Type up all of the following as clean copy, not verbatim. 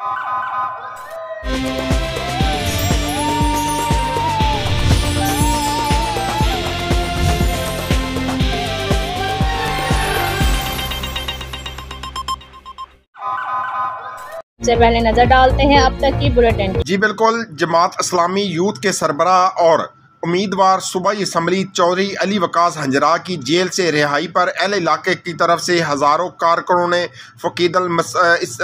से पहले नजर डालते हैं अब तक की बुलेटिन। जी बिल्कुल, जमात इस्लामी यूथ के सरबराह और उम्मीदवार सूबाई असम्बली चौधरी अली वकास हंजरा की जेल से रिहाई पर अहले इलाके की तरफ से हज़ारों कारकुनों ने फ़कीदल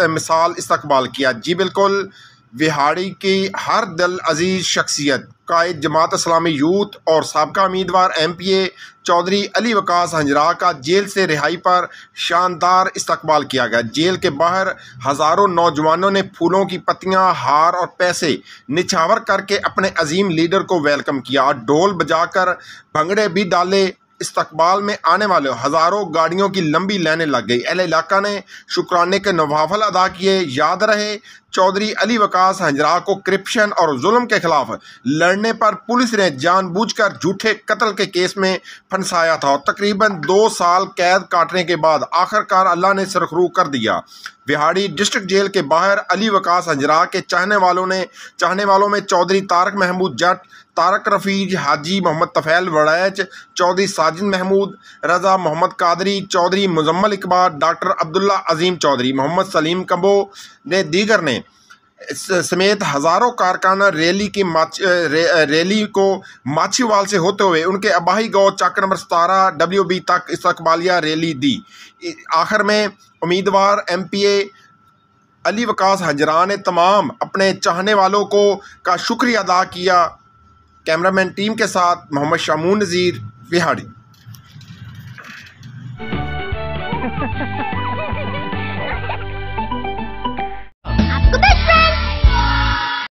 मिसाल इस्तकबाल किया। जी बिल्कुल, विहाड़ी की हर दिल अजीज़ शख्सियत कायद जमात इस्लामी यूथ और साबका उम्मीदवार MPA चौधरी अली वकास हंजरा का जेल से रिहाई पर शानदार इस्तकबाल किया गया। जेल के बाहर हज़ारों नौजवानों ने फूलों की पत्तियां, हार और पैसे निछावर करके अपने अजीम लीडर को वेलकम किया और ढोल बजाकर भंगड़े भी डाले। इस्तकबाल में आने वाले हज़ारों गाड़ियों की लंबी लाइनें लग गई। अहले इलाका ने शुक्राने के नवाफल अदा किए। याद रहे, चौधरी अली वकास हंजरा को करप्शन और जुल्म के खिलाफ लड़ने पर पुलिस ने जानबूझकर झूठे कत्ल के केस में फंसाया था और तकरीबन 2 साल कैद काटने के बाद आखिरकार अल्लाह ने सरखरू कर दिया। विहाड़ी डिस्ट्रिक्ट जेल के बाहर अली वकास हंजरा के चाहने वालों में चौधरी तारक महमूद जट, तारक रफीज, हाजी मोहम्मद तफैल वड़ैच, चौधरी साजिद महमूद, रज़ा मोहम्मद कादरी, चौधरी मुजम्मल इकबाल, डॉक्टर अब्दुल्ला अजीम चौधरी, मोहम्मद सलीम कम्बो ने दीगर ने समेत हज़ारों कारकुन रैली को माछीवाल से होते हुए उनके आबाई गाँव चक नंबर 17 WB तक इस्तकबालिया रैली दी। आखिर में उम्मीदवार MPA अली वकास हंजरा ने तमाम अपने चाहने वालों का शुक्रिया अदा किया। कैमरामैन टीम के साथ मोहम्मद शामून नज़ीर, विहाड़ी।